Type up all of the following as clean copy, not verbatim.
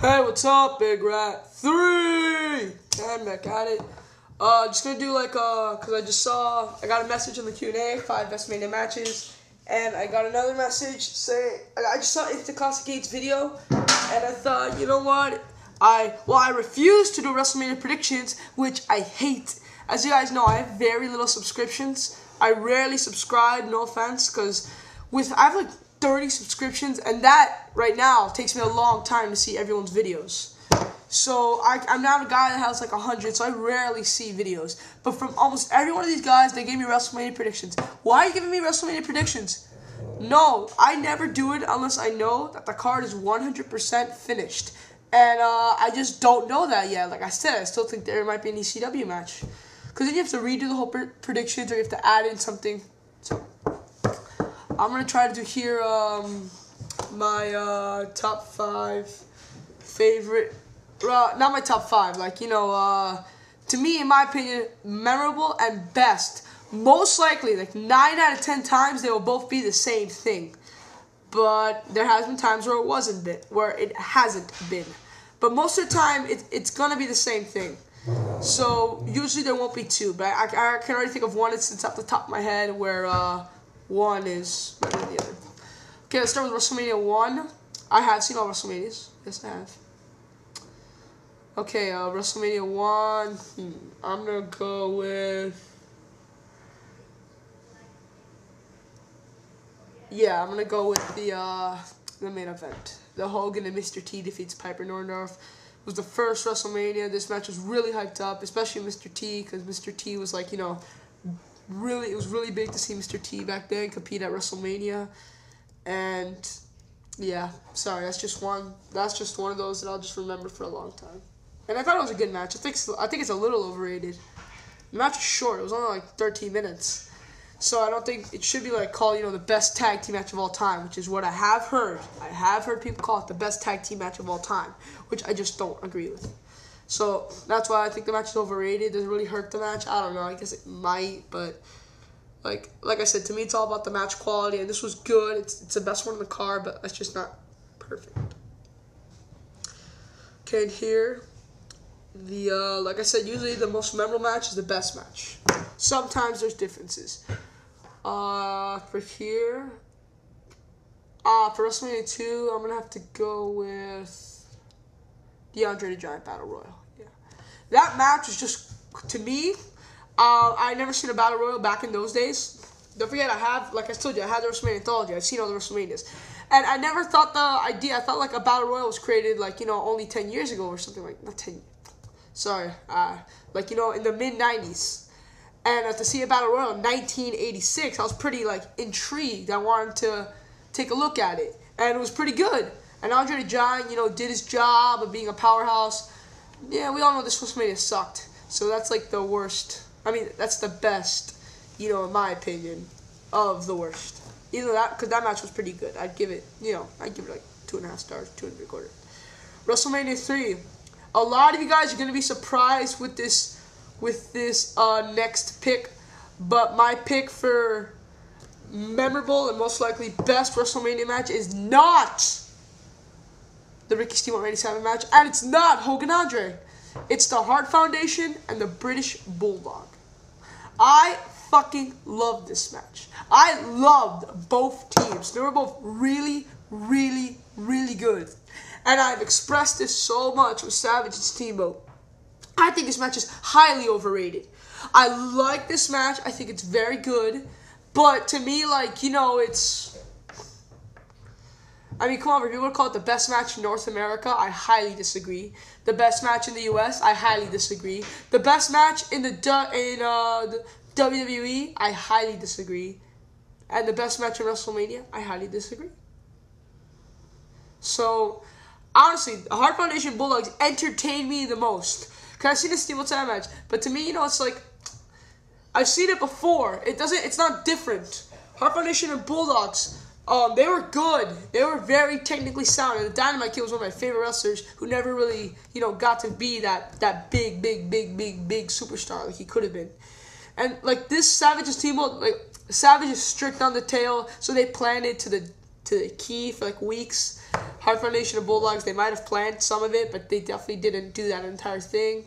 Hey, what's up, Bigrat310's back at it. Just gonna do cause I got a message in the Q&A, 5 Wrestlemania matches, and I got another message saying, I just saw Instant Classic 8's video, and I thought, you know what, I refuse to do Wrestlemania predictions, which I hate. As you guys know, I have very little subscriptions. I rarely subscribe, no offense, cause I have 30 subscriptions, and that right now takes me a long time to see everyone's videos. So I'm not a guy that has 100, so I rarely see videos. But from almost every one of these guys, they gave me WrestleMania predictions. Why are you giving me WrestleMania predictions? No, I never do it unless I know that the card is 100% finished. And I just don't know that yet. Like I said, I still think there might be an ECW match. Because then you have to redo the whole predictions, or you have to add in something. So I'm going to try to do here my top 5 favorite, not my top 5, to me, in my opinion, memorable and best. Most likely, 9 out of 10 times, they will both be the same thing. But there has been times where it hasn't been. But most of the time, it's going to be the same thing. So, usually there won't be 2, but I can already think of one that's off the top of my head where one is better than the other. Okay, let's start with WrestleMania 1. I have seen all WrestleManias. Yes, I have. Okay, WrestleMania 1. I'm going to go with... Yeah, I'm going to go with the main event. The Hogan and Mr. T defeats Piper Norndorff. It was the first WrestleMania. This match was really hyped up, especially Mr. T, because Mr. T was it was really big to see Mr. T back then compete at WrestleMania. And yeah, sorry, that's just one of those that I'll just remember for a long time. And I thought it was a good match. I think it's a little overrated. The match was short. It was only 13 minutes. So I don't think it should be called, the best tag team match of all time, which is what I have heard. I have heard people call it the best tag team match of all time, which I just don't agree with. So that's why I think the match is overrated. Does it really hurt the match? I don't know. I guess it might, but like I said, to me it's all about the match quality, and this was good. It's the best one in the card, but it's just not perfect. Okay, and here, like I said, usually the most memorable match is the best match. Sometimes there's differences. For here, for WrestleMania 2, I'm gonna have to go with the Andre the Giant Battle Royal. Yeah, that match was just, to me, I never seen a Battle Royal back in those days. Don't forget, I have, like I told you, I had the WrestleMania anthology. I've seen all the WrestleManias, and I never thought I thought a Battle Royal was created only 10 years ago or something, not 10. Sorry, in the mid-90s. And to see a Battle Royal in 1986, I was pretty, intrigued. I wanted to take a look at it. And it was pretty good. And Andre the Giant, did his job of being a powerhouse. Yeah, we all know this WrestleMania sucked. So that's, the worst. I mean, that's the best, in my opinion, of the worst. Because that match was pretty good. I'd give it, 2.5 stars, 2.75. WrestleMania 3. A lot of you guys are going to be surprised with this next pick, but my pick for memorable and most likely best WrestleMania match is not the Ricky Steamboat Randy Savage match, and it's not Hogan Andre. It's the Hart Foundation and the British Bulldog. I fucking loved this match. I loved both teams. They were both really, really, really good. And I've expressed this so much with Savage and Steamboat. I think this match is highly overrated. I like this match. I think it's very good. But to me, it's... I mean, come on, if you would call it the best match in North America, I highly disagree. The best match in the US, I highly disagree. The best match in the WWE, I highly disagree. And the best match in WrestleMania, I highly disagree. So, honestly, the Hart Foundation Bulldogs entertain me the most. Because I've seen the Steamboat Savage match, but to me, it's I've seen it before. It's not different. Hart Foundation and Bulldogs, they were good. They were very technically sound. And the Dynamite Kid was one of my favorite wrestlers who never really, got to be that big superstar like he could have been. And this Savage and Steamboat, Savage is strict on the tail, so they planned it to the to the key for like weeks. Hart Foundation and Bulldogs, they might have planned some of it, but they definitely didn't do that entire thing.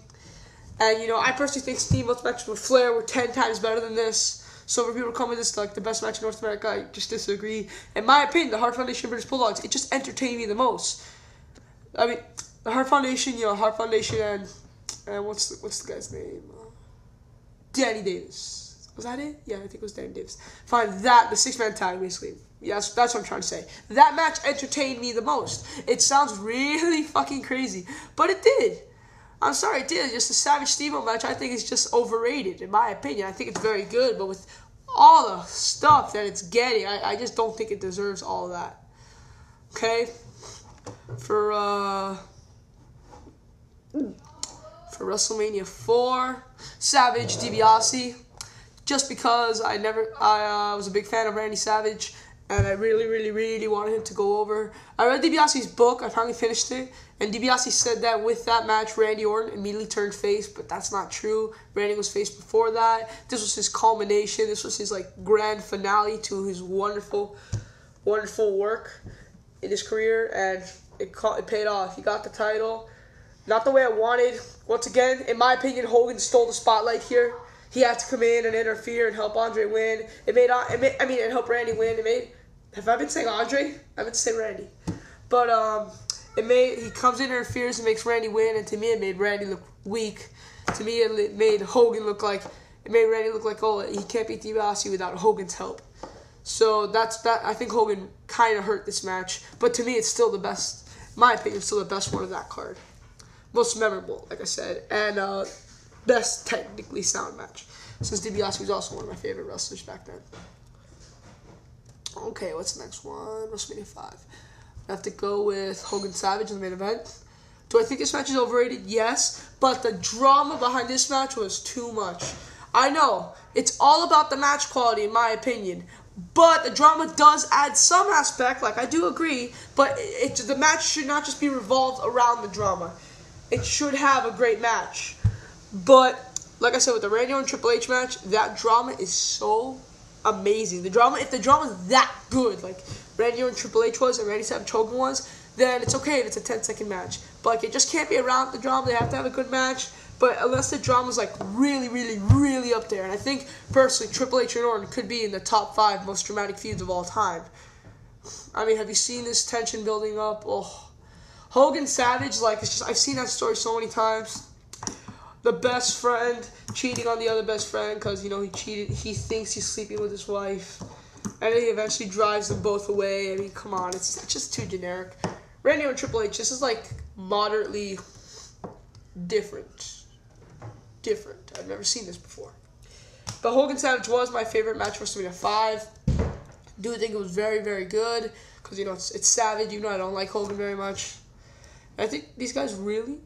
And, you know, I personally think Steamboat's matches with Flair were 10 times better than this. So for people to come with this like the best match in North America, I just disagree. In my opinion, the Hart Foundation British Bulldogs, it just entertained me the most. I mean, the Hart Foundation, you know, Hart Foundation and what's the guy's name? Danny Davis. Was that it? Yeah, I think it was Danny Davis. Fine, the 6-man tag, basically. Yes, that's what I'm trying to say. That match entertained me the most. It sounds really fucking crazy, but it did. I'm sorry, it did. Just the Savage Steamboat match, I think, is just overrated, in my opinion. I think it's very good, but with all the stuff that it's getting, I just don't think it deserves all of that. Okay? For WrestleMania 4, Savage DiBiase. Just because I was a big fan of Randy Savage, and I really wanted him to go over. I read DiBiase's book. I finally finished it. And DiBiase said that with that match, Randy Orton immediately turned face, but that's not true. Randy was face before that. This was his culmination. This was his like grand finale to his wonderful work in his career, and it paid off. He got the title. Not the way I wanted. Once again, in my opinion, Hogan stole the spotlight here. He had to come in and interfere and help Andre win. And help Randy win. Have I been saying Andre? I've been saying Randy. But he comes in and interferes and makes Randy win, and to me it made Randy look weak. To me it made Randy look like, oh, he can't beat DiBiase without Hogan's help. So I think Hogan kind of hurt this match, but to me it's still the best. In my opinion, it's still the best one of that card. Most memorable, like I said, and best technically sound match, since DiBiase was also one of my favorite wrestlers back then. Okay, what's the next one? WrestleMania 5. I have to go with Hogan Savage in the main event. Do I think this match is overrated? Yes, but the drama behind this match was too much. I know, it's all about the match quality in my opinion, but the drama does add some aspect, like I do agree, but the match should not just be revolved around the drama. It should have a great match. But, like I said, with the Randy Orton Triple H match, that drama is so amazing. If the drama is that good, like Randy Orton Triple H was and Randy Savage Hogan was, then it's okay if it's a 10-second match. But like, it just can't be around the drama. They have to have a good match. But unless the drama's like really up there, and I think personally Triple H and Orton could be in the top 5 most dramatic feuds of all time. I mean, have you seen this tension building up? Oh, Hogan Savage, like, it's just, I've seen that story so many times. The best friend cheating on the other best friend because, you know, he cheated. He thinks he's sleeping with his wife, and then he eventually drives them both away. I mean, come on, it's just too generic. Randy Orton Triple H, this is like moderately different. I've never seen this before. But Hogan Savage was my favorite match for WrestleMania 5. Do think it was very good because, you know, it's Savage. You know, I don't like Hogan very much. And I think these guys really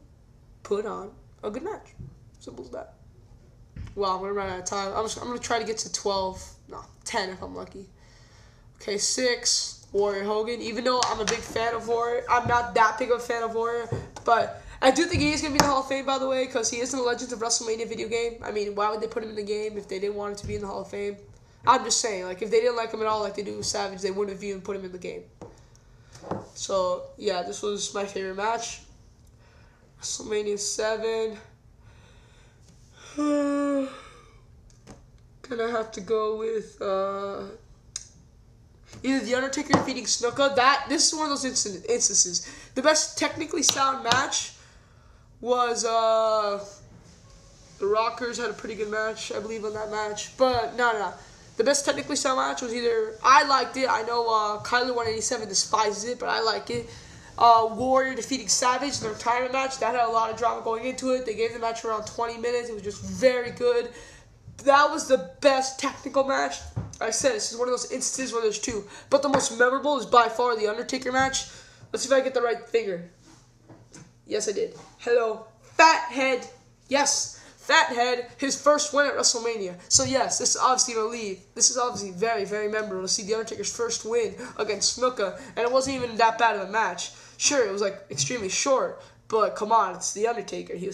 put on a good match. Simple as that. Wow, I'm going to run out of time. I'm going to try to get to 10 if I'm lucky. Okay, 6, Warrior Hogan. Even though I'm a big fan of Warrior, I'm not that big of a fan of Warrior, but I do think he is going to be in the Hall of Fame, by the way, because he is in the Legends of WrestleMania video game. I mean, why would they put him in the game if they didn't want him to be in the Hall of Fame? I'm just saying, like, if they didn't like him at all like they do with Savage, they wouldn't have even put him in the game. So, yeah, this was my favorite match. WrestleMania 7. Gonna have to go with either The Undertaker defeating Snuka. This is one of those instances. The best technically sound match was the Rockers had a pretty good match, I believe, on that match. But no. The best technically sound match was either, I liked it. I know Kyler187 despises it, but I like it. Warrior defeating Savage in the retirement match. That had a lot of drama going into it. They gave the match around 20 minutes. It was just very good. That was the best technical match. I said, this is one of those instances where there's 2. But the most memorable is by far the Undertaker match. Let's see if I get the right finger. Yes, I did. Hello. Fathead. Yes. Fathead, his first win at WrestleMania. So yes, this is obviously very memorable to see The Undertaker's first win against Snuka, and it wasn't even that bad of a match. Sure, it was like extremely short, but come on, it's The Undertaker. He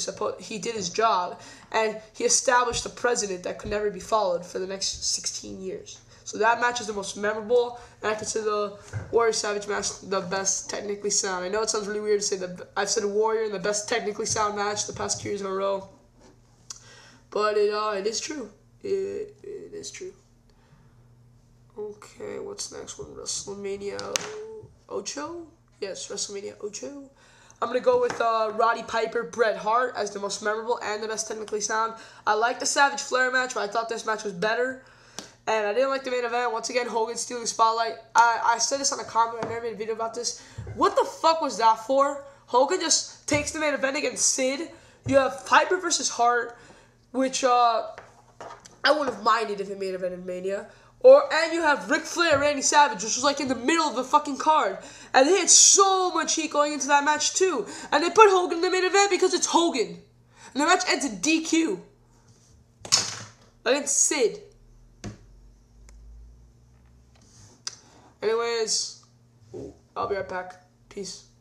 did his job, and he established a precedent that could never be followed for the next 16 years. So that match is the most memorable, and I consider the Warrior Savage match the best technically sound. I know it sounds really weird to say that I've said Warrior in the best technically sound match the past 2 years in a row, but it is true. It is true. Okay, what's next one? WrestleMania Ocho? Yes, WrestleMania Ocho. I'm going to go with Roddy Piper, Bret Hart as the most memorable and the best technically sound. I like the Savage Flair match, but I thought this match was better. And I didn't like the main event. Once again, Hogan stealing the spotlight. I said this on a comment. I never made a video about this. What the fuck was that for? Hogan just takes the main event against Sid. You have Piper versus Hart, which I wouldn't have minded if it main event in Mania. And you have Ric Flair, Randy Savage, which was like in the middle of the fucking card. And they had so much heat going into that match too. And they put Hogan in the main event because it's Hogan. And the match ends in DQ. Against Sid. Anyways, I'll be right back. Peace.